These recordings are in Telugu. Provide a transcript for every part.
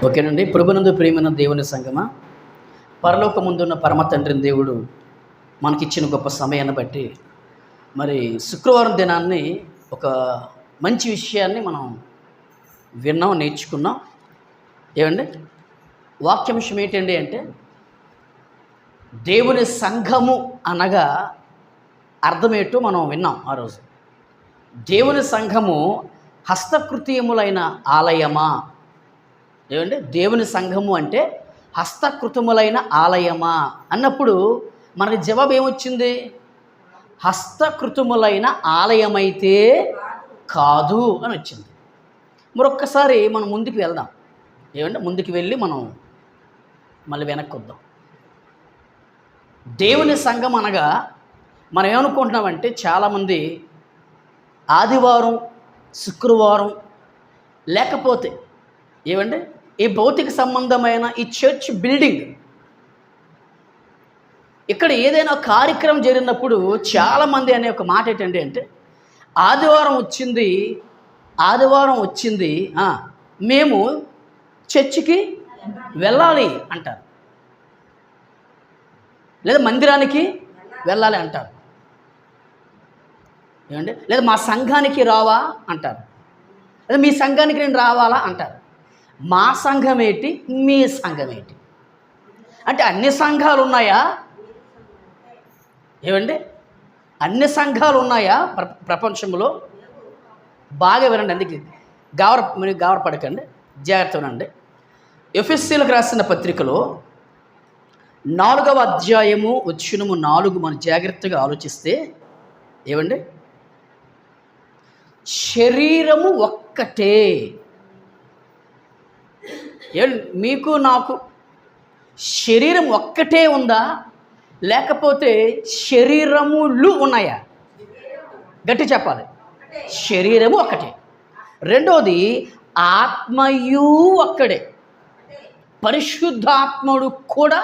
ఓకేనండి. ప్రభునందు ప్రియమైన దేవుని సంగమా, పరలోకముందున్న పరమ తండ్రిని దేవుడు మనకిచ్చిన గొప్ప సమయాన్ని బట్టి మరి శుక్రవారం దినాన్ని ఒక మంచి విషయాన్ని మనం విన్నాం, నేర్చుకున్నాం. ఏమండి వాక్యాంశం ఏంటండి అంటే, దేవుని సంఘము అనగా అర్థమేంటో మనం విన్నాం ఆ రోజు. దేవుని సంఘము హస్తకృత్యములైన ఆలయమా? ఏమండి దేవుని సంఘము అంటే హస్తకృతములైన ఆలయమా అన్నప్పుడు మనకి జవాబు ఏమొచ్చింది? హస్తకృతములైన ఆలయమైతే కాదు అని వచ్చింది. మరొక్కసారి మనం ముందుకు వెళ్దాం. ఏమంటే ముందుకు వెళ్ళి మనం మళ్ళీ వెనక్కి వద్దాం. దేవుని సంఘం అనగా మనం ఏమనుకుంటున్నామంటే, చాలామంది ఆదివారం, శుక్రవారం లేకపోతే ఏమంటే ఈ భౌతిక సంబంధమైన ఈ చర్చ్ బిల్డింగ్, ఇక్కడ ఏదైనా కార్యక్రమం జరిగినప్పుడు చాలామంది అనే ఒక మాట ఏంటంటే అంటే ఆదివారం వచ్చింది మేము చర్చికి వెళ్ళాలి అంటారు, లేదా మందిరానికి వెళ్ళాలి అంటారు. ఏమండి లేదా మా సంఘానికి రావా అంటారు, లేదా మీ సంఘానికి నేను రావాలా అంటారు. మా సంఘం ఏంటి, మీ సంఘం ఏంటి అంటే అన్ని సంఘాలు ఉన్నాయా? ఏమండి అన్ని సంఘాలు ఉన్నాయా ప్రపంచంలో? బాగా వినండి, అందుకే మీరు గావరపడకండి, జాగ్రత్త వినండి. ఎఫెసీయులకు రాసిన పత్రికలో 4వ అధ్యాయము వచనము 4 మనం జాగ్రత్తగా ఆలోచిస్తే ఏమండి, శరీరము ఒక్కటే. మీకు నాకు శరీరం ఒక్కటే ఉందా, లేకపోతే శరీరములు ఉన్నాయా? గట్టి చెప్పాలి. శరీరము ఒక్కటే. రెండోది ఆత్మయు ఒక్కడే. పరిశుద్ధాత్ముడు కూడా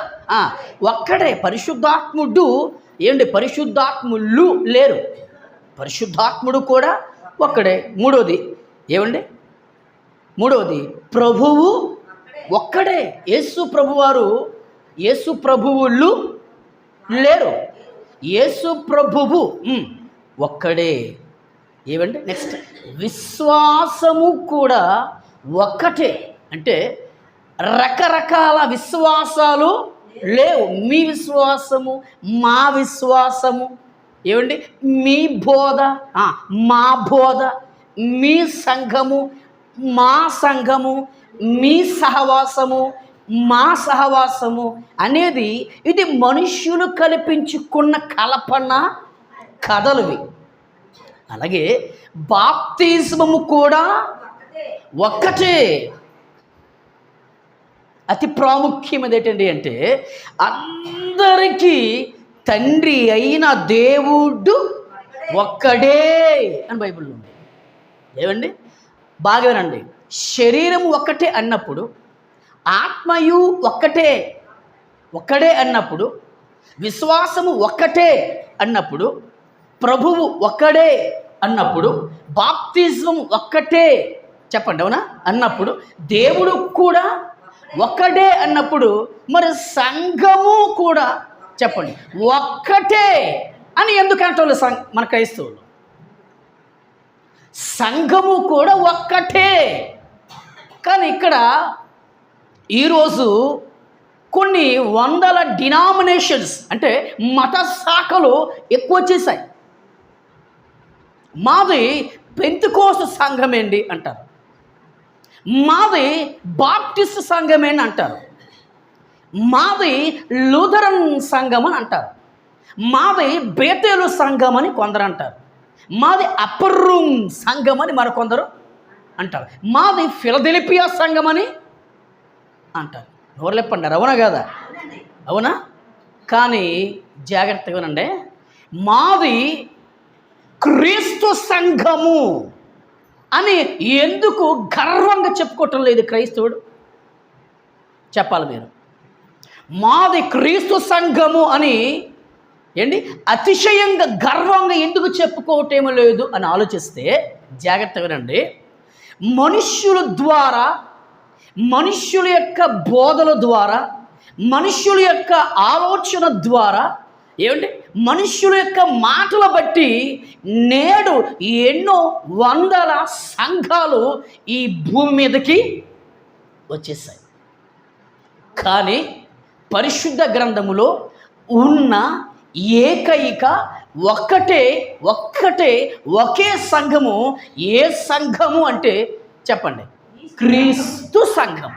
ఒక్కడే. పరిశుద్ధాత్ముడు ఏంటి? పరిశుద్ధాత్ములు లేరు, పరిశుద్ధాత్ముడు కూడా ఒక్కడే. మూడవది ప్రభువు ఒక్కడే. యేసు ప్రభువులు లేరు, యేసు ప్రభువు ఒక్కడే. ఏమండి నెక్స్ట్ విశ్వాసము కూడా ఒక్కటే. అంటే రకరకాల విశ్వాసాలు లేవు. మీ విశ్వాసము, మా విశ్వాసము, ఏమండి మీ బోధ, మా బోధ, మీ సంఘము, మా సంఘము, మీ సహవాసము, మా సహవాసము అనేది ఇది మనుష్యులు కల్పించుకున్న కల్పన కథలువి. అలాగే బాప్తిస్మము కూడా ఒక్కటే. అతి ప్రాముఖ్యమైనది ఏంటండి అంటే, అందరికీ తండ్రి అయిన దేవుడు ఒక్కడే అని బైబిల్లో ఉంది. ఏమండి బాగా వినండి. శరీరం ఒక్కటే అన్నప్పుడు, ఆత్మయు ఒక్కడే అన్నప్పుడు, విశ్వాసము ఒక్కటే అన్నప్పుడు, ప్రభువు ఒక్కడే అన్నప్పుడు, బాప్తిజం ఒక్కటే చెప్పండి అవునా అన్నప్పుడు, దేవుడు కూడా ఒక్కటే అన్నప్పుడు, మరి సంఘము కూడా చెప్పండి ఒక్కటే అని ఎందుకంటే మన క్రైస్తవులు సంఘము కూడా ఒక్కటే. కానీ ఇక్కడ ఈరోజు కొన్ని వందల డినామినేషన్స్ అంటే మత శాఖలు ఎక్కువ వచ్చేసాయి. మాది పెంతెకోస్తు సంఘమేంటి అంటారు, మాది బాప్టిస్ట్ సంఘమేంటి అంటారు, మాది లూథరన్ సంఘం అని అంటారు, మాది బేతేలు సంఘం అని కొందరు అంటారు, మాది అప్పర్ రూమ్ సంఘం అని మరికొందరు అంటారు, మాది ఫిలదెల్ఫియా సంఘం అని అంటారు. నోరు లేపండి, అవునా కదా? అవునా? కానీ జాగ్రత్తగా వినండి, మాది క్రీస్తు సంఘము అని ఎందుకు గర్వంగా చెప్పుకోవటం లేదు క్రైస్తవుడు? చెప్పాలి మీరు. మాది క్రీస్తు సంఘము అని అతిశయంగా గర్వంగా ఎందుకు చెప్పుకోవటం లేదు అని ఆలోచిస్తే జాగ్రత్తగా వినండి. మనుష్యుల ద్వారా మనుష్యుల యొక్క బోధల ద్వారా, మనుష్యుల యొక్క ఆలోచన ద్వారా, ఏమంటే మనుష్యుల యొక్క మాటలు బట్టి నేడు ఎన్నో వందల సంఘాలు ఈ భూమి మీదకి వచ్చేసాయి. కానీ పరిశుద్ధ గ్రంథములో ఉన్న ఏకైక ఒకే సంఘము. ఏ సంఘము అంటే చెప్పండి, క్రీస్తు సంఘం.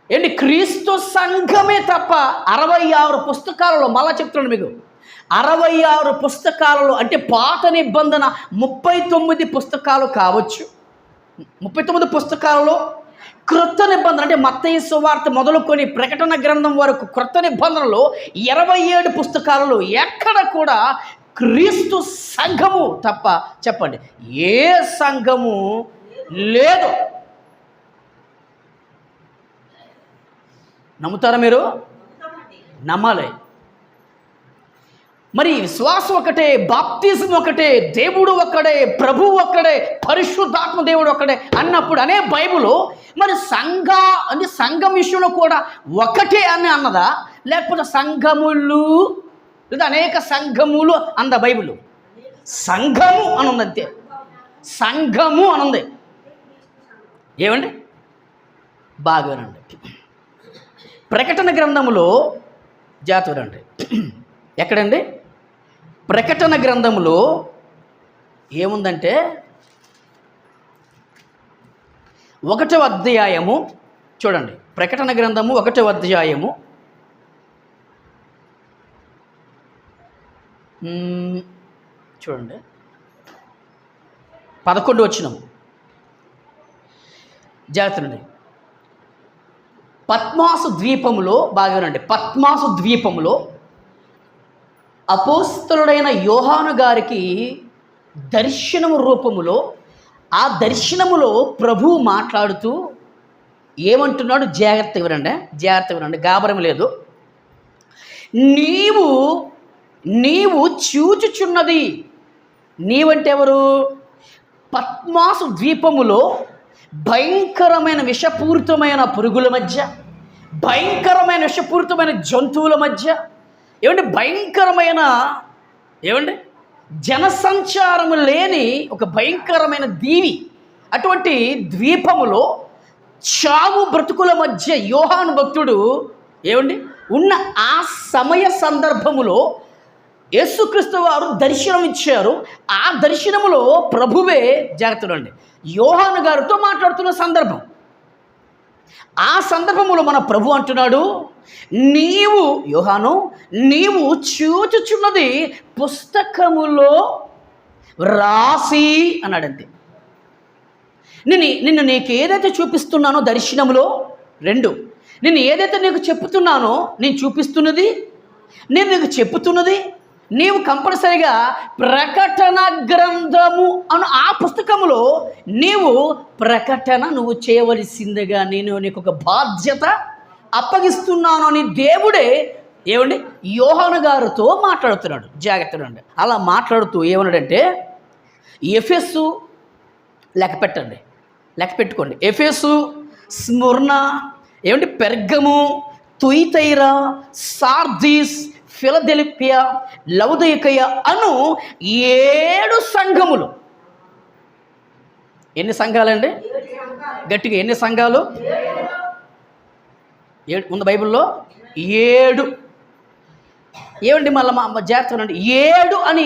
ఏంటి? క్రీస్తు సంఘమే తప్ప 66 పుస్తకాలలో, మళ్ళా చెప్తున్నాను మీకు, 66 పుస్తకాలలో అంటే పాత నిబంధన 39 పుస్తకాలు కావచ్చు. 39 పుస్తకాలలో క్రొత్త నిబంధన అంటే మత్తయి సువార్త మొదలుకొని ప్రకటన గ్రంథం వరకు క్రొత్త నిబంధనలో 27 పుస్తకాలలో ఎక్కడ కూడా క్రీస్తు సంఘము తప్ప చెప్పండి ఏ సంఘము లేదు. నమ్ముతారా మీరు? నమ్మాలి. మరి విశ్వాసం ఒకటే, బాప్తిజం ఒకటే, దేవుడు ఒక్కడే, ప్రభువు ఒక్కడే, పరిశుద్ధాత్మ దేవుడు ఒక్కడే అన్నప్పుడు అనే బైబిలు మరి సంఘం విషయంలో కూడా ఒకటే అని అన్నదా, లేకపోతే సంఘములు లేదా అనేక సంఘములు అంద బైబిల్? సంఘము అని ఉంది, అంతే. సంఘము అని ఉంది. ఏమండి? బాగానండి. ప్రకటన గ్రంథములో జాతురండి, ఎక్కడండి? ప్రకటన గ్రంథములో ఏముందంటే 1వ అధ్యాయము చూడండి. ప్రకటన గ్రంథము 1వ అధ్యాయము చూడండి 11 వచనము. జాగ్రత్తనండి. పద్మాసు ద్వీపములో బాగానండి, పద్మాసు ద్వీపములో అపోస్తలుడైన యోహాను గారికి దర్శనము రూపములో, ఆ దర్శనములో ప్రభువు మాట్లాడుతూ ఏమంటున్నాడు? జాగ్రత్త వినండి, గాబరం లేదు. నీవు చూచుచున్నది, నీవంటే ఎవరు? పద్మాసు ద్వీపములో భయంకరమైన విషపూరితమైన పురుగుల మధ్య, భయంకరమైన విషపూరితమైన జంతువుల మధ్య, భయంకరమైన జనసంచారము లేని ఒక భయంకరమైన దీవి, అటువంటి ద్వీపములో చావు బ్రతుకుల మధ్య యోహాను భక్తుడు ఉన్న ఆ సమయ సందర్భములో యేసుక్రీస్తు వారు దర్శనం ఇచ్చారు. ఆ దర్శనములో ప్రభువే జాగ్రత్తలండి యోహాను గారితో మాట్లాడుతున్న సందర్భం. ఆ సందర్భములో మన ప్రభు అంటున్నాడు, యోహాను నీవు చూచుచున్నది పుస్తకములో రాసి అన్నాడంతే. నిన్ను నీకు ఏదైతే చూపిస్తున్నానో దర్శనములో 2, నిన్ను ఏదైతే నీకు చెప్తున్నానో, నేను చూపిస్తున్నది, నేను నీకు చెప్పుతున్నది, నీవు కంపల్సరిగా ప్రకటన గ్రంథము అను ఆ పుస్తకములో నువ్వు చేయవలసిందిగా నేను నీకు ఒక బాధ్యత అప్పగిస్తున్నాను అని దేవుడే యోహాను గారితో మాట్లాడుతున్నాడు. జాగ్రత్తగా అండి. అలా మాట్లాడుతూ ఏమన్నాడంటే, ఎఫెసు లెక్క పెట్టుకోండి, ఎఫెసు, స్ముర్న, పెర్గము, తుయితైరా, సార్దీస్, ఫిలదెల్ఫియా, లవొదికయ అను 7 సంఘములు. ఎన్ని సంఘాలండి? గట్టిగా ఎన్ని సంఘాలు? 7 ఉంది బైబిల్లో. 7 మళ్ళీ జాగ్రత్తగా 7 అని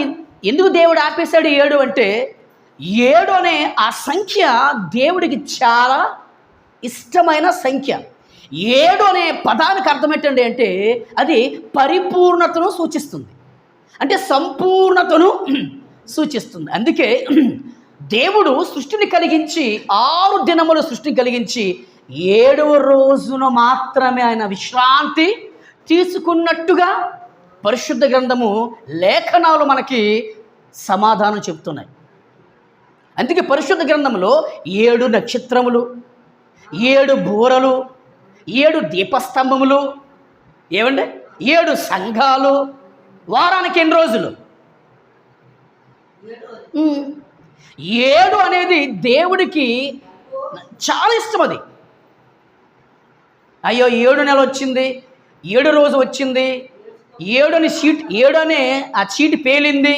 ఎందుకు దేవుడు ఆపేశాడు? 7 అంటే 7 అనే ఆ సంఖ్య దేవుడికి చాలా ఇష్టమైన సంఖ్య. 7 అనే పదానికి అర్థం ఏంటండి అంటే అది పరిపూర్ణతను సూచిస్తుంది, అంటే సంపూర్ణతను సూచిస్తుంది. అందుకే దేవుడు సృష్టిని కలిగించి 6 దినముల సృష్టిని కలిగించి 7వ రోజున మాత్రమే ఆయన విశ్రాంతి తీసుకున్నట్టుగా పరిశుద్ధ గ్రంథము లేఖనాలు మనకి సమాధానం చెప్తున్నాయి. అందుకే పరిశుద్ధ గ్రంథంలో 7 నక్షత్రములు, 7 బూరలు, 7 దీపస్తంభములు, 7 సంఘాలు, వారానికి ఎన్ని రోజులు? 7 అనేది దేవుడికి చాలా ఇష్టం. అది అయ్యో 7 నెల వచ్చింది, 7 రోజు వచ్చింది, 7 అనే ఆ చీటి పేలింది,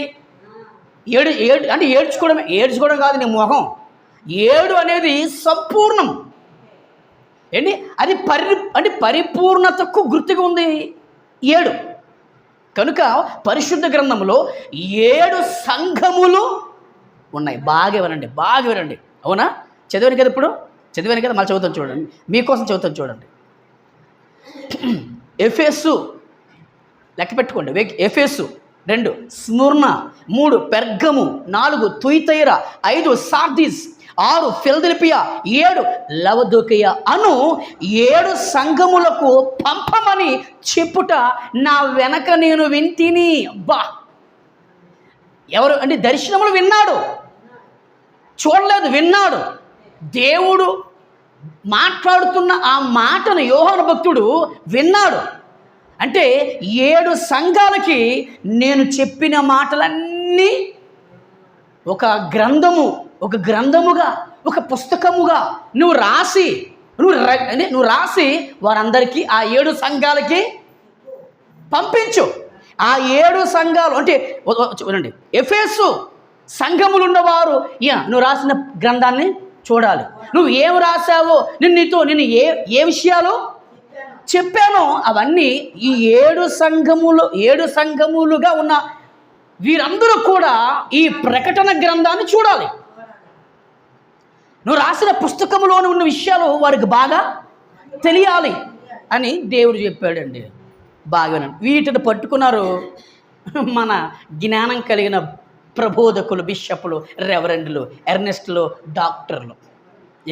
7 అంటే ఏడ్చుకోవడం కాదు నీ మొహం. 7 అనేది సంపూర్ణం ఏంటి, అది అంటే పరిపూర్ణతకు గుర్తుగా ఉంది 7. కనుక పరిశుద్ధ గ్రంథంలో 7 సంఘములు ఉన్నాయి. బాగా వినండి. అవునా? చదివాను కదా, మళ్ళీ చదువుతాను చూడండి, మీకోసం చదువుతాను చూడండి. ఎఫెసు లెక్క పెట్టుకోండి. ఎఫెసు 2 స్ముర్న, 3 పెర్గము, 4 తుయితైరా, 5 సార్దీస్, 6 ఫిలదెల్ఫియా, 7 లవదోకియ అను 7 సంఘములకు పంపమని చెప్పుట నా వెనక నేను వింటిని. అబ్బా, ఎవరు అంటే దర్శనములు విన్నాడు, చూడలేదు, విన్నాడు. దేవుడు మాట్లాడుతున్న ఆ మాటను యోహాను భక్తుడు విన్నాడు. అంటే 7 సంఘాలకి నేను చెప్పిన మాటలన్నీ ఒక గ్రంథముగా, ఒక పుస్తకముగా నువ్వు రాసి వారందరికీ ఆ 7 సంఘాలకి పంపించు. ఆ 7 సంఘాలు అంటే చూడండి, ఎఫెసు సంఘములు ఉన్నవారు నువ్వు రాసిన గ్రంథాన్ని చూడాలి. నువ్వు ఏం రాసావో, నేను ఏ విషయాలు చెప్పానో అవన్నీ ఈ 7 సంఘములుగా ఉన్న వీరందరూ కూడా ఈ ప్రకటన గ్రంథాన్ని చూడాలి. నువ్వు రాసిన పుస్తకంలోని ఉన్న విషయాలు వారికి బాగా తెలియాలి అని దేవుడు చెప్పాడండి. బాగా వీటిని పట్టుకున్నారు మన జ్ఞానం కలిగిన ప్రబోధకులు, బిషప్పులు, రెవరెండ్లు, ఎర్నెస్టులు, డాక్టర్లు.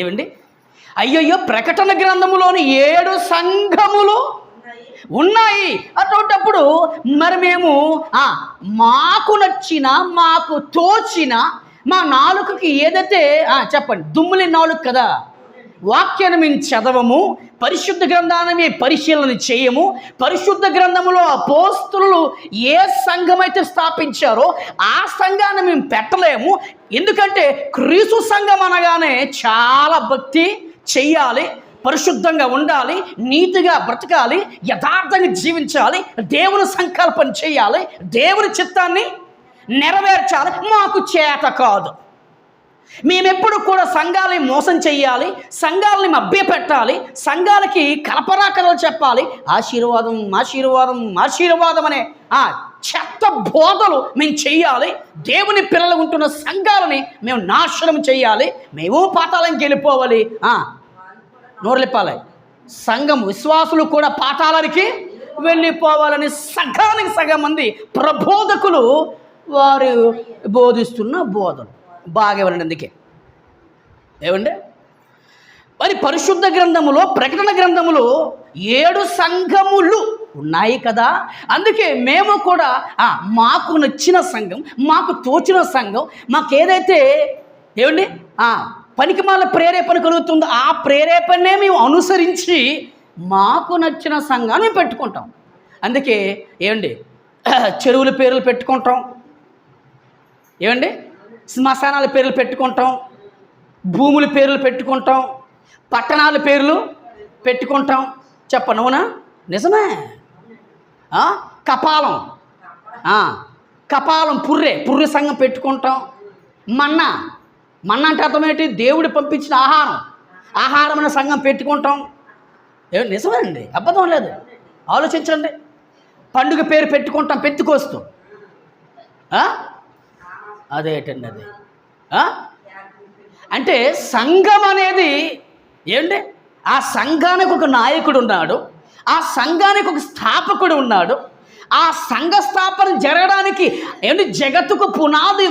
ఏమండి, అయ్యయ్యో ప్రకటన గ్రంథములోని 7 సంఘములు ఉన్నాయి. అటువంటప్పుడు మరి మేము మాకు నచ్చిన, మాకు తోచిన, మా నాలుకకి ఏదైతే చెప్పండి, దుమ్ములి నాలుగు కదా, వాక్యాన్ని మేము చదవము, పరిశుద్ధ గ్రంథాన్ని మేము పరిశీలన చేయము, పరిశుద్ధ గ్రంథములో అపోస్తలులు ఏ సంఘమైతే స్థాపించారో ఆ సంఘాన్ని మేము పెట్టలేము. ఎందుకంటే క్రీస్తు సంఘం అనగానే చాలా భక్తి చెయ్యాలి, పరిశుద్ధంగా ఉండాలి, నీతిగా బ్రతకాలి, యథార్థంగా జీవించాలి, దేవుని సంకల్పం చేయాలి, దేవుని చిత్తాన్ని నెరవేర్చాలి. మాకు చేత కాదు. మేమెప్పుడు కూడా సంఘాలని మోసం చెయ్యాలి, సంఘాలని మభ్యపెట్టాలి, సంఘాలకి కలపరా కథలు చెప్పాలి, ఆశీర్వాదం అనే చెత్త బోధలు మేము చెయ్యాలి, దేవుని పిల్లలు ఉంటున్న సంఘాలని మేము నాశనం చెయ్యాలి, మేము పాతాళానికి వెళ్ళిపోవాలి, నోరులిప్పాలి, సంఘం విశ్వాసులు కూడా పాతాళానికి వెళ్ళిపోవాలని సగానికి సగం మంది ప్రబోధకులు వారు బోధిస్తున్న బోధలు. బాగా ఇవ్వండి. అందుకే ఏమండి, మరి పరిశుద్ధ గ్రంథములో, ప్రకటన గ్రంథములో 7 సంఘములు ఉన్నాయి కదా. అందుకే మేము కూడా మాకు నచ్చిన సంఘం, మాకు తోచిన సంఘం, మాకేదైతే ఏమండి పనికిమాల ప్రేరేపణ కలుగుతుందో ఆ ప్రేరేపణనే మేము అనుసరించి మాకు నచ్చిన సంఘాన్ని పెట్టుకుంటాం. అందుకే ఏమండి చెరువుల పేర్లు పెట్టుకుంటాం, ఏమండి శ్మశానాల పేర్లు పెట్టుకుంటాం, భూముల పేర్లు పెట్టుకుంటాం, పట్టణాల పేర్లు పెట్టుకుంటాం. చెప్పండి, అవునా? నిజమే. కపాలం పుర్రె సంఘం పెట్టుకుంటాం. మన్నా అంటే అర్థం ఏంటి? దేవుడు పంపించిన ఆహారం అనే సంఘం పెట్టుకుంటాం. నిజమే అండి, అబద్ధం లేదు. ఆలోచించండి. పండుగ పేరు పెట్టుకుంటాం, పెత్తుకోస్తూ. అదేంటండి అది? అంటే సంఘం అనేది ఏంటి? ఆ సంఘానికి ఒక నాయకుడు ఉన్నాడు, ఆ సంఘానికి ఒక స్థాపకుడు ఉన్నాడు. ఆ సంఘ స్థాపన జరగడానికి ఏంటి, జగత్తుకు పునాది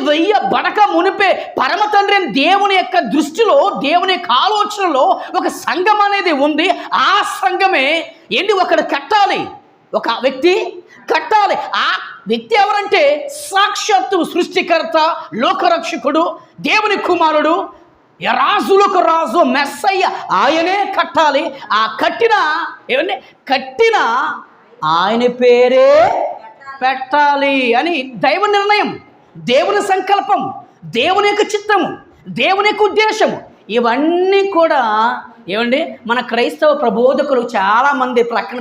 బడక మునిపే పరమ తండ్రి దేవుని యొక్క దృష్టిలో, దేవుని యొక్క ఆలోచనలో ఒక సంఘం అనేది ఉంది. ఆ సంఘమే ఏంటి, ఒకడు కట్టాలి, ఒక వ్యక్తి కట్టాలి. ఆ వ్యక్తి ఎవరంటే సాక్షాత్తు సృష్టికర్త, లోకరక్షకుడు, దేవుని కుమారుడు, రాజులకు రాజు మెస్సయ్య, ఆయనే కట్టాలి. ఆ కట్టిన ఆయన పేరే పెట్టాలి అని దైవ నిర్ణయం, దేవుని సంకల్పం, దేవుని యొక్క చిత్తము, దేవుని యొక్క ఉద్దేశము, ఇవన్నీ కూడా ఏమండి, మన క్రైస్తవ ప్రబోధకులు చాలామంది ప్రక్కన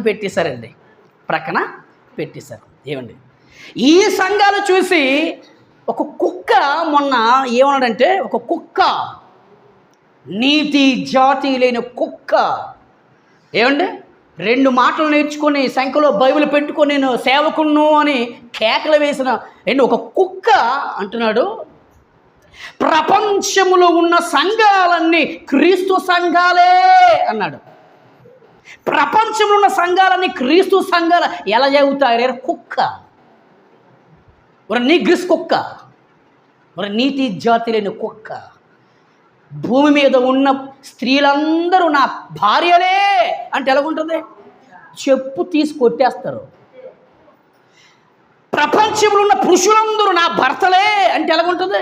పెట్టేశారు. ఏమండి, ఈ సంఘాలు చూసి ఒక కుక్క మొన్న ఏమన్నాడంటే, ఒక కుక్క, నీతి జాతి లేని కుక్క, ఏమండి, 2 మాటలు నేర్చుకొని సంఖ్యలో బైబిల్ పెట్టుకొని నేను సేవకును అని కేకలు వేసిన ఒక కుక్క అంటున్నాడు, ప్రపంచములో ఉన్న సంఘాలన్నీ క్రీస్తు సంఘాలే అన్నాడు. ప్రపంచంలో ఉన్న సంఘాలన్నీ క్రీస్తు సంఘాలు ఎలా చెబుతారు? కుక్క, ఒక నీగ్రిస్ కుక్క, ఒక నీతి జాతి లేని కుక్క. భూమి మీద ఉన్న స్త్రీలందరూ నా భార్యలే అంటే ఎలాగుంటుంది? చెప్పు తీసి కొట్టేస్తారు. ప్రపంచంలో ఉన్న పురుషులందరూ నా భర్తలే అంటే ఎలాగుంటుంది?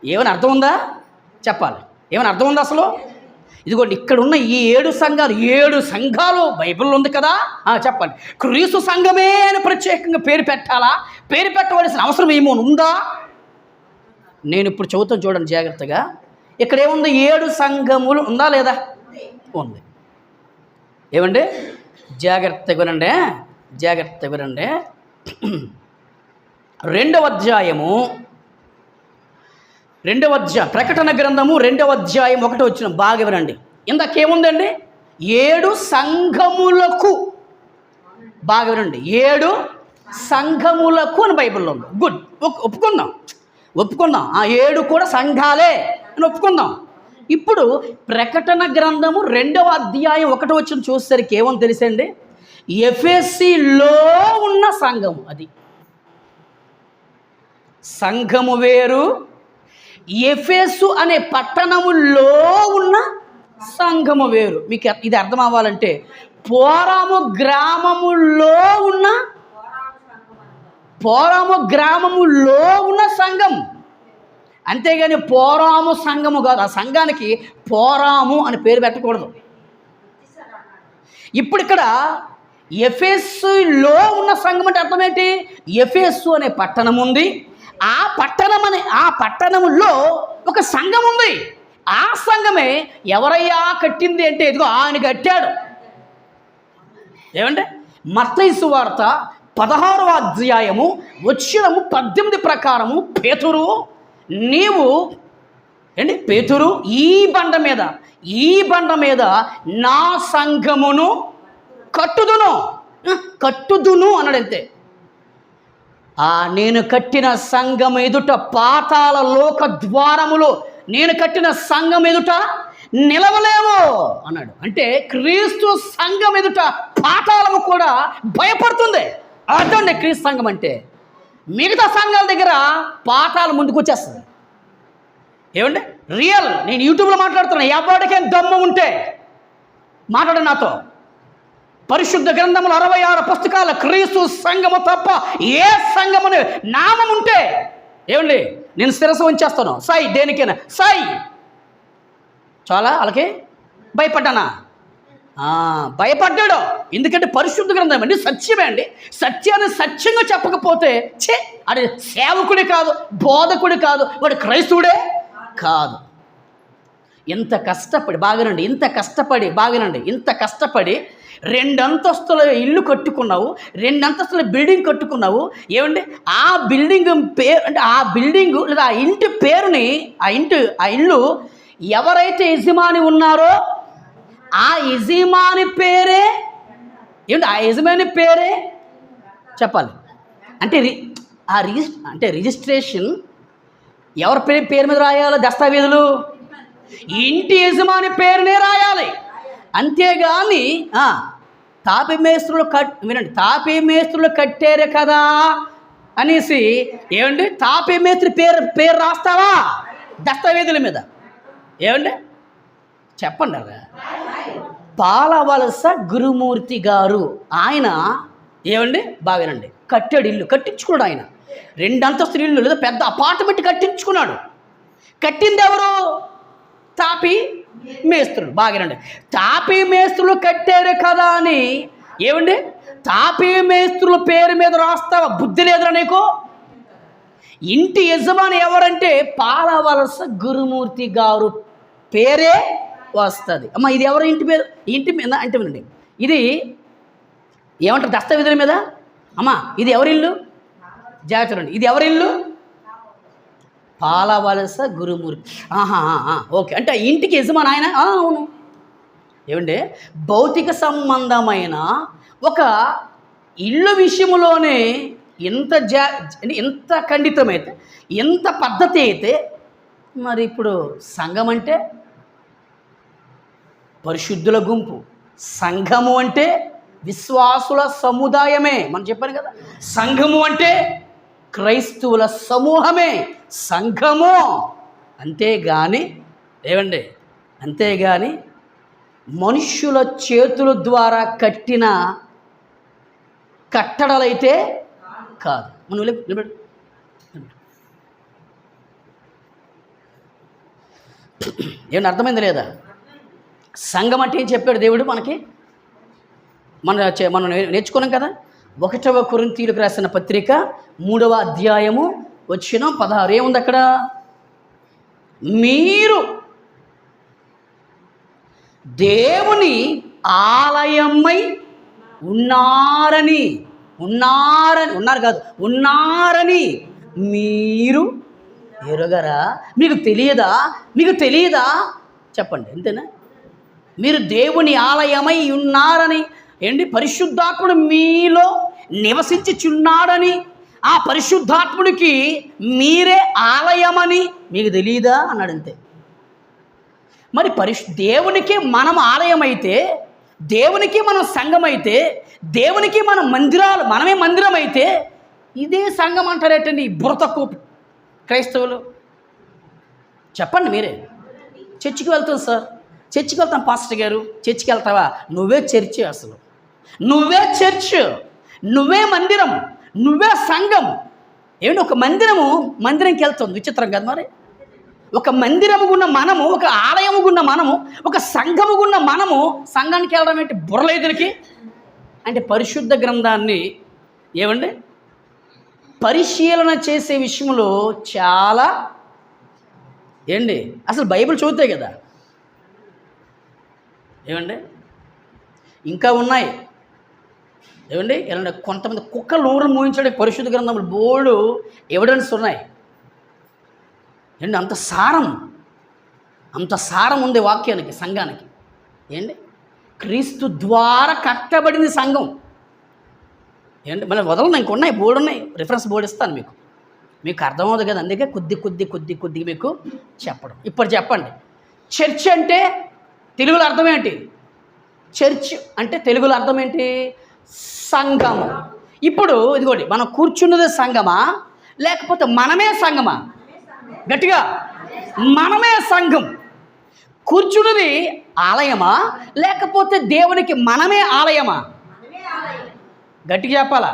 ఏమైనా అర్థం ఉందా? చెప్పాలి, ఏమైనా అర్థం ఉందా అసలు? ఇదిగోండి, ఇక్కడ ఉన్న ఈ 7 సంఘాలు బైబిల్లో ఉంది కదా. చెప్పండి, క్రీస్తు సంఘమే అని ప్రత్యేకంగా పేరు పెట్టాలా? పేరు పెట్టవలసిన అవసరం ఏమో ఉందా? నేను ఇప్పుడు చదువుతాను, చూడండి జాగ్రత్తగా. ఇక్కడ ఏముంది? 7 సంఘములు ఉందా లేదా? ఉంది. ఏమండి, జాగ్రత్తగా వినండి. 2వ అధ్యాయము, ప్రకటన గ్రంథము 2వ అధ్యాయం 1వ వచనం బాగా వినండి. ఇందాకేముందండి? 7 సంఘములకు, బాగా వినండి, 7 సంఘములకు అని బైబిల్లో ఉంది. గుడ్, ఒప్పుకుందాం. ఆ 7 కూడా సంఘాలే అని ఒప్పుకుందాం. ఇప్పుడు ప్రకటన గ్రంథము 2వ అధ్యాయం 1వ వచనం చూసేసరికి ఏమని తెలుసండి? ఎఫెసీలో ఉన్న సంఘము, అది సంఘము వేరు, ఎఫెసు అనే పట్టణములో ఉన్న సంఘము వేరు. మీకు ఇది అర్థం అవ్వాలంటే, పోరాము గ్రామములో ఉన్న సంఘం, అంతేగాని పోరాము సంఘము కాదు. ఆ సంఘానికి పోరాము అని పేరు పెట్టకూడదు. ఇప్పుడు ఇక్కడ ఎఫెసులో ఉన్న సంఘం అంటే అర్థం ఏంటి? ఎఫెసు అనే పట్టణం ఉంది. ఆ పట్టణములో ఒక సంఘం ఉంది. ఆ సంఘమే ఎవరయ్యా కట్టింది అంటే, ఇదిగో ఆయన కట్టాడు. ఏమంటే, మత్తయి సువార్త 16వ అధ్యాయము వచనము 18 ప్రకారము, పేతురు ఈ బండ మీద నా సంఘమును కట్టుదును అన్నాడంతే. నేను కట్టిన సంఘం ఎదుట పాతాళ లోక ద్వారములో నేను కట్టిన సంఘం ఎదుట నిలవలేము అన్నాడు. అంటే క్రీస్తు సంఘం ఎదుట పాతాళము కూడా భయపడుతుంది. అదండి క్రీస్తు సంఘం అంటే. మిగతా సంఘాల దగ్గర పాతాళం ముందుకు వచ్చేస్తుంది. ఏమండి, రియల్, నేను యూట్యూబ్లో మాట్లాడుతున్నా. ఎవరికేం దమ్ము ఉంటే మాట్లాడండి నాతో. పరిశుద్ధ గ్రంథములు 66 పుస్తకాల క్రీస్తు సంఘము తప్ప ఏ సంఘముని నామం ఉంటే, ఏమండి, నేను శిరస్సు ఉంచేస్తాను. సై, దేనికైనా సై. చాలా వాళ్ళకి భయపడ్డానా? భయపడ్డాడు. ఎందుకంటే పరిశుద్ధ గ్రంథం అండి, సత్యమే అండి. సత్యాన్ని సత్యంగా చెప్పకపోతే అది సేవకుడే కాదు, బోధకుడే కాదు, వాడు క్రైస్తవుడే కాదు. ఇంత కష్టపడి బాగానండి, ఇంత కష్టపడి 2 అంతస్తుల ఇల్లు కట్టుకున్నావు, 2 అంతస్తుల బిల్డింగ్ కట్టుకున్నావు. ఏమండి, ఆ బిల్డింగ్ పేరు అంటే ఆ బిల్డింగు లేదా ఆ ఇంటి పేరుని ఆ ఇల్లు ఎవరైతే యజమాని ఉన్నారో ఆ యజమాని పేరే ఏమిటి? ఆ యజమాని పేరే చెప్పాలి. అంటే రిజిస్ట్రేషన్ ఎవరి పేరు మీద రాయాలి? దస్తావేజులు ఇంటి యజమాని పేరునే రాయాలి. అంతేగాని తాపీ మేస్త్రులు కట్టారు కదా అనేసి, ఏమండి, తాపీ మేస్త్రి పేరు రాస్తావా దస్తావేజుల మీద? ఏమండి, చెప్పండి. పాలవలస గురుమూర్తి గారు, ఆయన ఏమండి బాగానండి కట్టాడు, ఇల్లు కట్టించుకున్నాడు. ఆయన 2 అంతస్తుల ఇల్లు లేదా పెద్ద అపార్ట్మెంట్ కట్టించుకున్నాడు. కట్టింది ఎవరు? తాపీ మేస్త్రులు. బాగానండి, తాపీ మేస్త్రులు కట్టారు కదా అని ఏమండి తాపీ మేస్త్రుల పేరు మీద రాస్తావా? బుద్ధి లేదురా నీకు? ఇంటి యజమాని ఎవరంటే పాలవలస గురుమూర్తి గారు పేరే వస్తుంది. అమ్మ ఇది ఎవరు ఇంటి మీద అంటే వినండి, ఇది ఏమంటారు దస్తావేజుల మీద? అమ్మ ఇది ఎవరిల్లు? జాగ్రత్త రండి, ఇది ఎవరిల్లు? పాలవలస గురుమూర్తి. ఓకే, అంటే ఇంటికి యజమాని ఆయన. అవును. ఏమంటే భౌతిక సంబంధమైన ఒక ఇల్లు విషయంలోనే ఎంత ఖండితమైతే, ఎంత పద్ధతి అయితే, మరి ఇప్పుడు సంఘం అంటే పరిశుద్ధుల గుంపు, సంఘము అంటే విశ్వాసుల సముదాయమే. మనం చెప్పాను కదా, సంఘము అంటే క్రైస్తవుల సమూహమే సంఘము. అంతేగాని మనుష్యుల చేతుల ద్వారా కట్టిన కట్టడలైతే కాదు. మనం ఏమన్నా అర్థమైంది లేదా? సంఘం అంటే ఏం చెప్పాడు దేవుడు మనకి? మనం నేర్చుకున్నాం కదా. 1వ కొరింథీయులకు రాసిన పత్రిక 3వ అధ్యాయము 16 ఏముంది అక్కడ? మీరు దేవుని ఆలయమై ఉన్నారని మీరు ఎరుగరా? మీకు తెలియదా? చెప్పండి, అంతేనా? మీరు దేవుని ఆలయమై ఉన్నారని, పరిశుద్ధాత్ముడు మీలో నివసించుచున్నాడని, ఆ పరిశుద్ధాత్ముడికి మీరే ఆలయమని మీకు తెలియదా అన్నాడు. అంతే. మరి దేవునికి మనం ఆలయమైతే, దేవునికి మనం సంఘమైతే, దేవునికి మనం మనమే మందిరం అయితే, ఇదే సంఘం అంటారేటండి బుర్రతక్కువ క్రైస్తవులు? చెప్పండి మీరే. చర్చికి వెళ్తాం సార్, చర్చికి వెళ్తాం పాస్టర్ గారు. చర్చికి వెళ్తావా? నువ్వే చర్చి. అసలు నువ్వే చర్చ్, నువ్వే మందిరం, నువ్వే సంఘం. ఒక మందిరంకి వెళ్తుంది. విచిత్రం కదా మరి? ఒక మందిరముగున్న మనము, ఒక ఆలయముగున్న మనము, ఒక సంఘముగున్న మనము సంఘానికి వెళ్ళడం ఏంటి? బుర్రలేదులకి అంటే పరిశుద్ధ గ్రంథాన్ని పరిశీలన చేసే విషయంలో చాలా అసలు బైబిల్ చదువుతాయి కదా. ఇంకా ఉన్నాయి. కొంతమంది కుక్కలు నోరు మూయించడానికి పరిశుద్ధ గ్రంథంలో బోర్డు ఎవిడెన్స్ ఉన్నాయి. అంత సారం ఉంది వాక్యానికి, సంఘానికి. క్రీస్తు ద్వారా కట్టబడింది సంఘం. మళ్ళీ వదలను, ఇంకొన్నాయి, బోర్డు ఉన్నాయి. రిఫరెన్స్ బోర్డు ఇస్తాను మీకు అర్థమవుతుంది కదా. అందుకే కొద్ది మీకు చెప్పడం. ఇప్పుడు చెప్పండి, చర్చ్ అంటే తెలుగులో అర్థం ఏంటి? చర్చ్ అంటే తెలుగులో అర్థం ఏంటి? సంఘము. ఇప్పుడు ఇదిగోండి, మనం కూర్చున్నదే సంఘమా లేకపోతే మనమే సంఘమా? గట్టిగా, మనమే సంఘం. కూర్చున్నది ఆలయమా లేకపోతే దేవునికి మనమే ఆలయమా? గట్టిగా చెప్పాలా?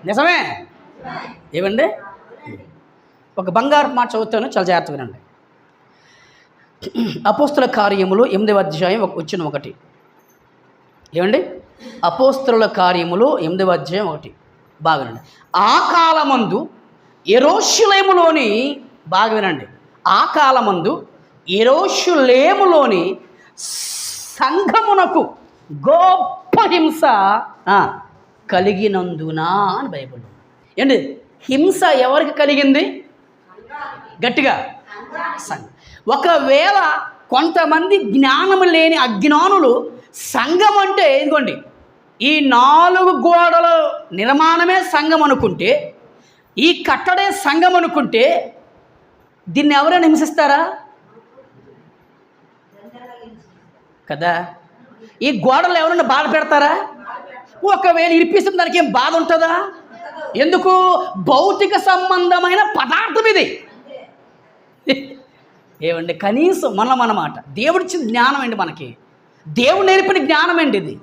నిజమే. ఒక బంగారు మాట చదువుతాను, చాలా జాగ్రత్తగా వినండి. అపోస్తుల కార్యములు 8వ అధ్యాయం 1. అపోస్తుల కార్యములు 8వ అధ్యాయం 1. బాగా వినండి. ఆ కాలమందు యెరూషలేములోని, బాగా వినండి, ఆ కాలమందు యెరూషలేములోని సంఘమునకు గొప్ప హింస కలిగినందున అని బైబిల్. హింస ఎవరికి కలిగింది? గట్టిగా, సంఘం. ఒకవేళ కొంతమంది జ్ఞానము లేని అజ్ఞానులు సంఘం అంటే ఇదిగోండి ఈ 4 గోడల నిర్మాణమే సంఘం అనుకుంటే, ఈ కట్టడే సంఘం అనుకుంటే, దీన్ని ఎవరైనా హింసిస్తారా? కదా. ఈ గోడలు ఎవరైనా బాధ పెడతారా? ఒకవేళ ఇరిపిస్తే దానికి ఏం బాధ ఉంటుందా? ఎందుకు? భౌతిక సంబంధమైన పదార్థం ఇది. కనీసం మనమాట దేవుడిచ్చిన జ్ఞానం అండి, మనకి దేవుడు నేర్పిన జ్ఞానం అండి ఇది.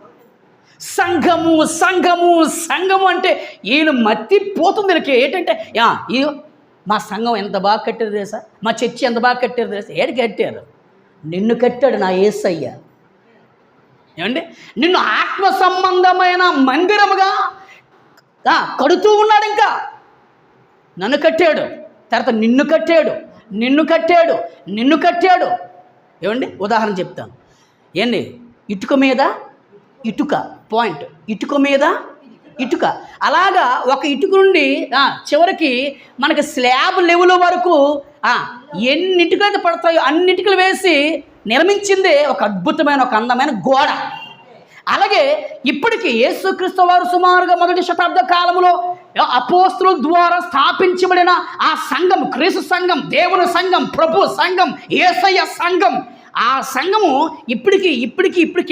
సంఘము అంటే ఈయన మత్తిపోతుంది. వీళ్ళకి ఏంటంటే మా సంఘం ఎంత బాగా కట్టారు తెలుసా, మా చర్చి ఎంత బాగా కట్టారు తెలుసా? ఏడు కట్టారు? నిన్ను కట్టాడు నా యేసయ్య. నిన్ను ఆత్మ సంబంధమైన మందిరముగా కడుతూ ఉన్నాడు. ఇంకా నన్ను కట్టాడు, తర్వాత నిన్ను కట్టాడు. ఏమండి ఉదాహరణ చెప్తాను. ఏండి, ఇటుక మీద ఇటుక, పాయింట్, ఇటుక మీద ఇటుక, అలాగా ఒక ఇటుక నుండి చివరికి మనకి స్లాబ్ లెవెల్ వరకు ఎన్ని ఇటుకలు పడతాయో అన్ని ఇటుకలు వేసి నిర్మించిందే ఒక అద్భుతమైన ఒక అందమైన గోడ. అలాగే ఇప్పటికీ యేసుక్రీస్తు వారు సుమారుగా మొదటి శతాబ్ద కాలంలో అపోస్తుల ద్వారా స్థాపించబడిన ఆ సంఘం, క్రీస్తు సంఘం, దేవుని సంఘం, ప్రభు సంఘం, యేసయ్య సంఘం, ఆ సంఘము ఇప్పటికి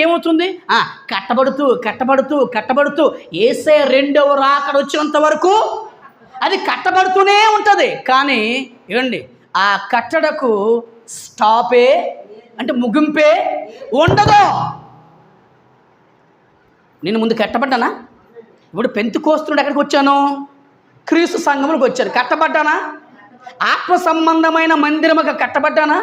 ఏమవుతుంది? కట్టబడుతూ యేసయ్య రెండవ రాకడ వచ్చినంత వరకు అది కట్టబడుతూనే ఉంటుంది. కానీ ఏమండి, ఆ కట్టడకు స్టాపే అంటే ముగింపే ఉండదు. నేను ముందు కట్టబడ్డానా? ఇప్పుడు పెంతెకోస్తు ఎక్కడికి వచ్చాను? క్రీస్తు సంఘములకు వచ్చాను. కట్టబడ్డానా? ఆత్మ సంబంధమైన మందిరముగా కట్టబడ్డానా?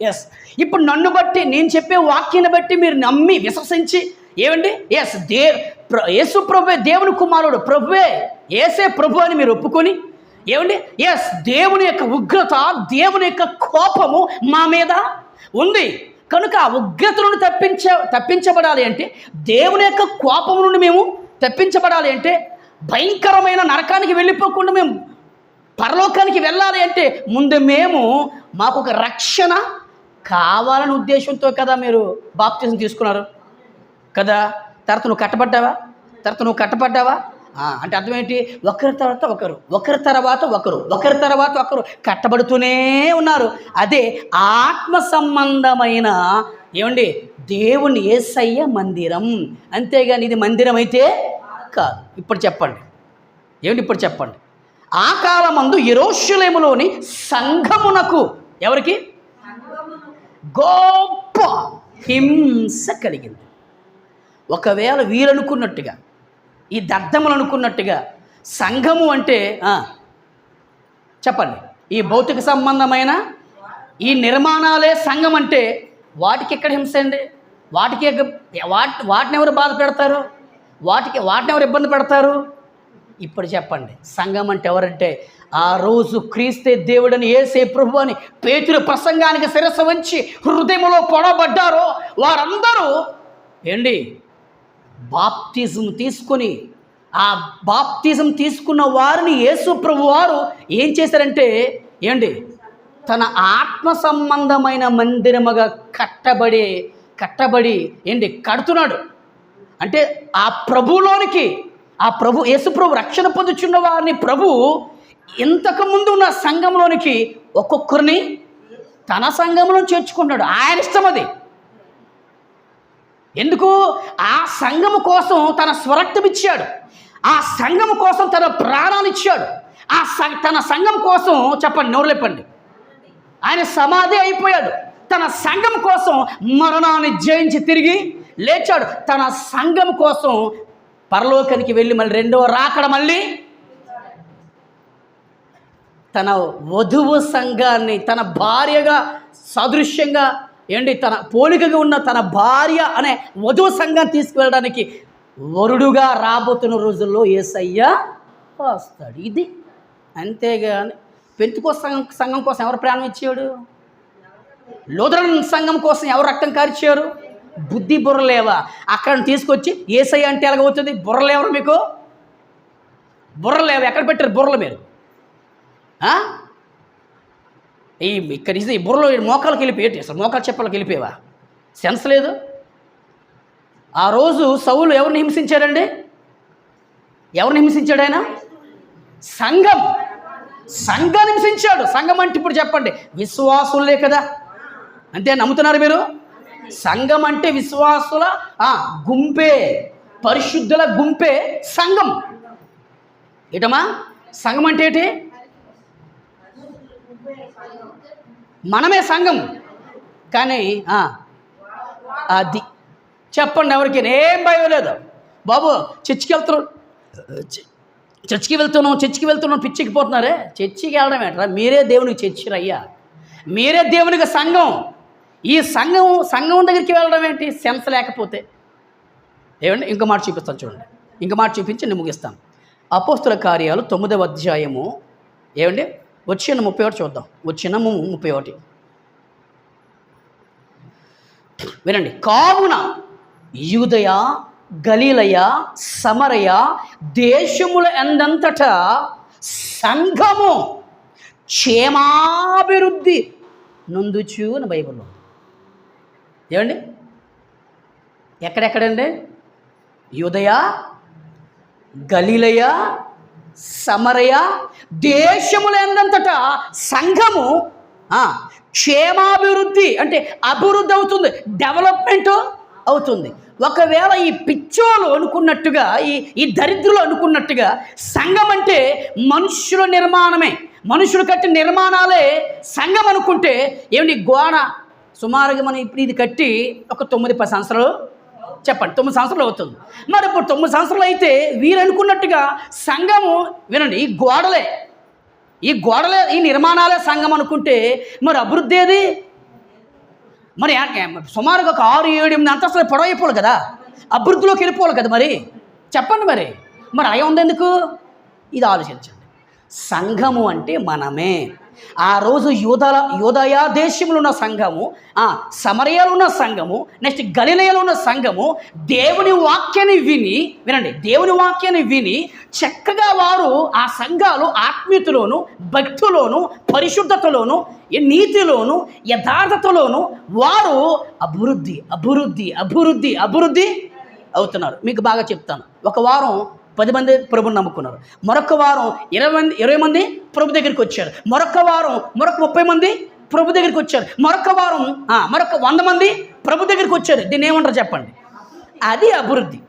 ఎస్. ఇప్పుడు నన్ను బట్టి, నేను చెప్పే వాక్యాన్ని బట్టి మీరు నమ్మి విశ్వసించి ఏమండి, ఎస్ యేసు ప్రభువే దేవుని కుమారుడు, ప్రభువే యేసే ప్రభు అని మీరు ఒప్పుకొని ఏమండి, ఎస్ దేవుని యొక్క ఉగ్రత, దేవుని యొక్క కోపము మా మీద ఉంది కనుక ఆ ఉగ్రత నుండి తప్పించబడాలి అంటే, దేవుని యొక్క కోపం నుండి మేము తప్పించబడాలి అంటే, భయంకరమైన నరకానికి వెళ్ళిపోకుండా మేము పరలోకానికి వెళ్ళాలి అంటే ముందు మాకు ఒక రక్షణ కావాలనే ఉద్దేశంతో కదా మీరు బాప్తిజం తీసుకున్నారు కదా. తర్వాత నువ్వు కట్టబడ్డావా అంటే అర్థం ఏంటి? ఒకరి తర్వాత ఒకరు కట్టబడుతూనే ఉన్నారు. అదే ఆత్మ సంబంధమైన ఏమండి దేవుని యేసయ్య మందిరం. అంతేగాని ఇది మందిరం అయితే కాదు. ఇప్పుడు చెప్పండి ఆ కాలమందు యెరూషలేములోని సంఘమునకు ఎవరికి గొప్ప హింస కలిగింది. ఒకవేళ వీరనుకున్నట్టుగా, ఈ దద్దములు అనుకున్నట్టుగా సంఘము అంటే చెప్పండి, ఈ భౌతిక సంబంధమైన ఈ నిర్మాణాలే సంఘం అంటే వాటికి ఎక్కడ హింస అండి? వాటిని ఎవరు బాధ పెడతారు? వాటిని ఎవరు ఇబ్బంది పెడతారు? ఇప్పుడు చెప్పండి, సంఘం అంటే ఎవరంటే ఆ రోజు క్రీస్తే దేవుడని, యేసే ప్రభు అని పేతురు ప్రసంగానికి శిరస్సు వంచి హృదయంలో పొడబడ్డారో వారందరూ ఏంటి బాప్తిజం తీసుకొని, ఆ బాప్తిజం తీసుకున్న వారిని యేసు ప్రభు వారు ఏం చేశారంటే ఏంటి తన ఆత్మ సంబంధమైన మందిరముగా కట్టబడి ఏంటి కడుతున్నాడు. అంటే ఆ ప్రభులోనికి, ఆ ప్రభు యేసు ప్రభు రక్షణ పొందుచున్న వారిని ప్రభు ఇంతకుముందు ఉన్న సంఘంలోనికి ఒక్కొక్కరిని తన సంఘంలో చేర్చుకుంటాడు. ఆయన ఇష్టం అది. ఎందుకు? ఆ సంఘము కోసం తన స్వరక్తం ఇచ్చాడు, ఆ సంఘము కోసం తన ప్రాణాలు ఇచ్చాడు, తన సంఘం కోసం చెప్పండి, నోరు లేపండి, ఆయన సమాధి అయిపోయాడు. తన సంఘం కోసం మరణాన్ని జయించి తిరిగి లేచాడు. తన సంఘం కోసం పరలోకానికి వెళ్ళి మళ్ళీ రెండవ రాకడ మళ్ళీ తన వధువు సంఘాన్ని తన భార్యగా సాదృశ్యంగా తన పోలికగా ఉన్న తన భార్య అనే వధువు సంఘాన్ని తీసుకువెళ్ళడానికి వరుడుగా రాబోతున్న రోజుల్లో యేసయ్య వస్తాడు. ఇది అంతేగాని పెంతెకోస్తు సంఘం కోసం ఎవరు ప్రాణం ఇచ్చాడు? లూథరన్ సంఘం కోసం ఎవరు రక్తం కార్చారు? బుద్ధి బుర్రలేవా? అక్కడ తీసుకొచ్చి యేసయ్య అంటే ఎలాగవుతుంది? బుర్రలేవరు మీకు? బుర్రలేవు. ఎక్కడ పెట్టారు బుర్రలు మీరు? ఇక్కడ ఈ బుర్రలో మోకాలకు వెళ్ళిపోయి అసలు మోకాలు చెప్పలకు వెళ్ళిపోయావా? సెన్స్ లేదు. ఆ రోజు సౌలు ఎవరిని హింసించాడండి? ఎవరిని హింసించాడు ఆయన? సంఘాన్ని హింసించాడు. సంఘం అంటే ఇప్పుడు చెప్పండి, విశ్వాసులే కదా. అంతే నమ్ముతున్నారు మీరు? సంఘం అంటే విశ్వాసుల గుంపే, పరిశుద్ధుల గుంపే సంఘం. ఏటమ్మా సంఘం అంటే ఏంటి? మనమే సంఘం. కానీ అది చెప్పండి ఎవరికి ఏం భయం లేదు. బాబు చర్చికి వెళ్తున్నాం పిచ్చికిపోతున్నారే. చర్చికి వెళ్ళడం ఏంట్రా? మీరే దేవునికి చర్చిరు అయ్యా, మీరే దేవునికి సంఘం. ఈ సంఘం దగ్గరికి వెళ్ళడం ఏంటి? సెన్స్ లేకపోతే. ఏమండి ఇంకో మాట చూపిస్తాను చూడండి, ఇంకో మాట చూపించి నేను ముగిస్తాను. అపోస్తుల కార్యాలు 9వ అధ్యాయము ఏమండి వచ్చిన 31 చూద్దాం. వచ్చిన 31 వినండి, కావున యూదయ, గలీలయ, సమరయ దేశముల ఎందంతటా సంఘము క్షేమాభివృద్ధి నొందుచు అని బైబిల్లో. ఏమండి, ఎక్కడెక్కడండి? యూదయ, గలీలయ, సమరయ దేశముల ఎందంతటా సంఘము క్షేమాభివృద్ధి అంటే అభివృద్ధి అవుతుంది, డెవలప్మెంట్ అవుతుంది. ఒకవేళ ఈ పిచ్చోలు అనుకున్నట్టుగా, ఈ దరిద్రులు అనుకున్నట్టుగా సంఘం అంటే మనుషుల నిర్మాణమే, మనుషులు కట్టిన నిర్మాణాలే సంఘం అనుకుంటే ఏమిటి? గోడ సుమారుగా మనం ఇప్పుడు ఇది కట్టి ఒక 9-10 సంవత్సరాలు చెప్పండి, 9 సంవత్సరాలు అవుతుంది. మరి ఇప్పుడు 9 సంవత్సరాలు అయితే వీరు అనుకున్నట్టుగా సంఘము, వినండి, ఈ గోడలే ఈ నిర్మాణాలే సంఘం అనుకుంటే మరి అభివృద్ధి ఏది? మరి సుమారుగా ఒక 6-7-8 అంతస్తులు పొడవైపోవాలి కదా, అభివృద్ధిలోకి వెళ్ళిపోవాలి కదా. మరి చెప్పండి, మరి అయి ఉంది ఎందుకు? ఇది ఆలోచించండి. సంఘము అంటే మనమే. ఆ రోజు యూదయ దేశంలో ఉన్న సంఘము, సమరయాలో ఉన్న సంఘము, నెక్స్ట్ గలిలయలో ఉన్న సంఘము దేవుని వాక్యాన్ని వినండి, దేవుని వాక్యాన్ని విని చక్కగా వారు ఆ సంఘాలు ఆత్మీయతలోను, భక్తిలోను, పరిశుద్ధతలోను, నీతిలోను, యథార్థతలోను వారు అభివృద్ధి అభివృద్ధి అభివృద్ధి అభివృద్ధి అవుతున్నారు. మీకు బాగా చెప్తాను. ఒక వారం 10 మంది ప్రభుని నమ్ముకున్నారు, మరొక వారం 20 మంది ప్రభు దగ్గరికి వచ్చారు, మరొక వారం మరొక 30 మంది ప్రభు దగ్గరికి వచ్చారు, మరొక వారం మరొక 100 మంది ప్రభు దగ్గరికి వచ్చారు. దీన్ని ఏమంటారు చెప్పండి? అది అభివృద్ధి.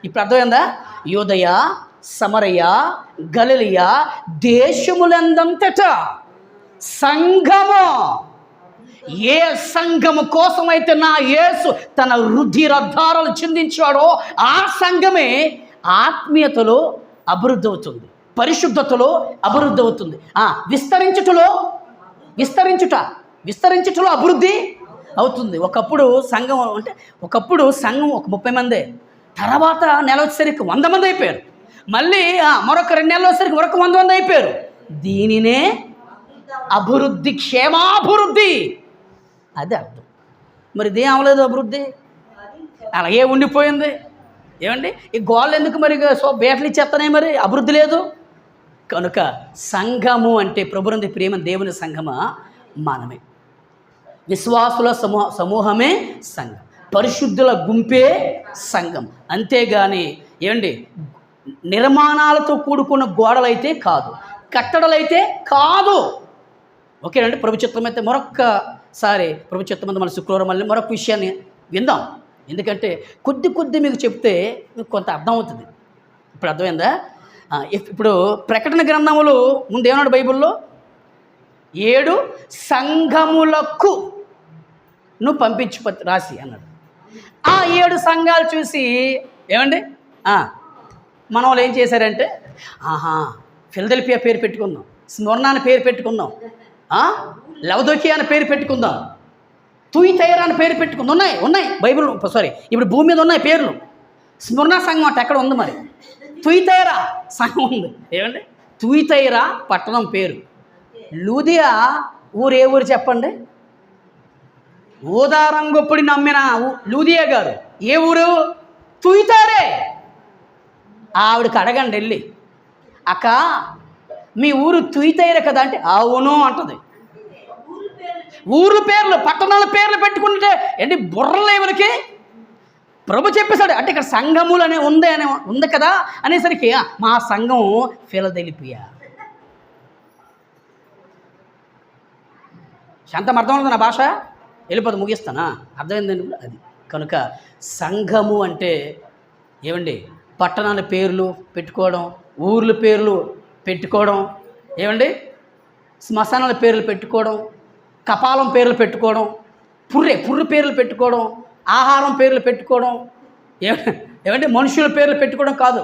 ఇప్పుడు అర్థమైందా? యూదయ, సమరయ, గలిలయ దేశములందంతటా సంఘము, ఏ సంఘము కోసమైతే నా యేసు తన రుధిరధారలు చిందించాడో ఆ సంఘమే ఆత్మీయతలో అభివృద్ధి అవుతుంది, పరిశుద్ధతలో అభివృద్ధి అవుతుంది, విస్తరించుటలో అభివృద్ధి అవుతుంది. ఒకప్పుడు సంఘం ఒక 30 మందే, తర్వాత నెల వచ్చేసరికి 100 మంది అయిపోయారు, మళ్ళీ మరొక 2 నెలలు వచ్చేసరికి మరొక 100 మంది అయిపోయారు. దీనినే అభివృద్ధి, క్షేమాభివృద్ధి అది అర్థం. మరి ఇదేం అవ్వలేదు, అభివృద్ధి అలాగే ఉండిపోయింది. ఏమండి, ఈ గోళ్ళు ఎందుకు మరి బేటలు ఇచ్చేస్తానే? మరి అభివృద్ధి లేదు కనుక సంఘము అంటే ప్రభునందు ప్రేమ దేవుని సంఘమా మనమే, విశ్వాసుల సమూహమే సంఘం, పరిశుద్ధుల గుంపే సంఘం. అంతేగాని ఏమండి నిర్మాణాలతో కూడుకున్న గోడలైతే కాదు, కట్టడలైతే కాదు. ఓకేనండి. ప్రభు చిత్తం అయితే మరొక్కసారి ప్రభు చిత్తం మీద మన శుక్రవారం మళ్ళీ మరొక విషయాన్ని విందాం. ఎందుకంటే కొద్ది మీకు చెప్తే మీకు కొంత అర్థం అవుతుంది. ఇప్పుడు అర్థమైందా? ఇప్పుడు ప్రకటన గ్రంథములు ముందు ఏమన్నాడు బైబిల్లో? 7 సంఘములకు నువ్వు పంపించి రాసి అన్నాడు. ఆ 7 సంఘాలు చూసి ఏమండి మన వాళ్ళు ఏం చేశారంటే, ఫిలదెల్ఫియా పేరు పెట్టుకుందాం, స్మరణ అని పేరు పెట్టుకుందాం, లవదోకియా అని పేరు పెట్టుకుందాం, తుయితైరా అని పేరు పెట్టుకుందాం. ఉన్నాయి బైబిల్, ఇప్పుడు భూమి మీద ఉన్నాయి పేర్లు. స్మరణ సంఘం అంటే ఎక్కడ ఉంది? మరి తుయితైరా సంఘం ఉంది. ఏమండి, తుయితైరా పట్టణం పేరు. లూదియా ఊరు ఏ ఊరు చెప్పండి? ఊదారంగొప్పుడు నమ్మిన లూదియా గారు ఏ ఊరు? తుయితైరే. ఆవిడకి అడగండి వెళ్ళి, అక్క మీ ఊరు తుయితైరే కదా అంటే అవును అంటది. ఊర్ల పేర్లు, పట్టణాల పేర్లు పెట్టుకుంటే ఏంటి బుర్రలు ఎవరికి? ప్రభు చెప్పేశాడు. అంటే ఇక్కడ సంఘములు ఉంది కదా అనేసరికి మా సంఘం ఫిలదెల్ఫియా. శాంతం అర్థమవుతుంది నా భాష? వెళ్ళిపోతే ముగిస్తానా? అర్థమైందండి అది. కనుక సంఘము అంటే ఏమండి పట్టణాల పేర్లు పెట్టుకోవడం, ఊర్ల పేర్లు పెట్టుకోవడం, ఏమండి శ్మశానాల పేర్లు పెట్టుకోవడం, కపాలం పేర్లు పెట్టుకోవడం, పుర్రె పేర్లు పెట్టుకోవడం, ఆహారం పేర్లు పెట్టుకోవడం, ఏమంటే మనుషుల పేర్లు పెట్టుకోవడం కాదు.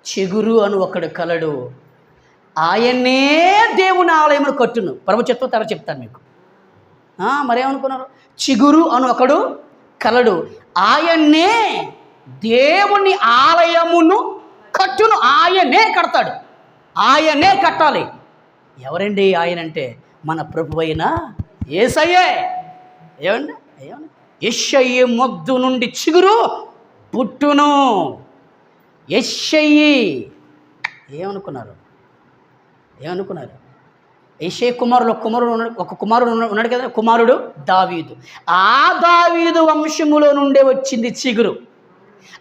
చిగురు అని ఒకడు కలడు, ఆయనే దేవుని ఆలయమును కట్టును. ప్రభు చెప్తా చెప్తాను మీకు. మరేమనుకున్నారు? చిగురు అని ఒకడు కలడు, ఆయనే దేవుని ఆలయమును కట్టును. ఆయనే కడతాడు, ఆయనే కట్టాలి. ఎవరండి ఆయన అంటే? మన ప్రభు అయిన యేసయ్యే. ఏమండి ఏమండి యెషయి మొద్దు నుండి చిగురు పుట్టును. యెషయి ఏమనుకున్నారు? యెషయి కుమారుడు ఒక కుమారుడు ఉన్నాడు కదా, కుమారుడు దావీదు. ఆ దావీదు వంశములో నుండే వచ్చింది చిగురు.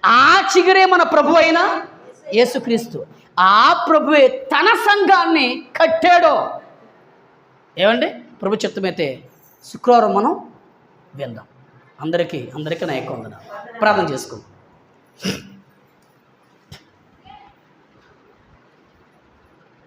ఆ చిగురే మన ప్రభు అయిన యేసుక్రీస్తు. ఆ ప్రభువే తన సంఘాన్ని కట్టాడు. ఏమండి ప్రభు చిత్తమైతే శుక్రవారం మనం విందాం. అందరికీ నా యొక్క వందనాలు. ప్రార్థన చేసుకుందాం.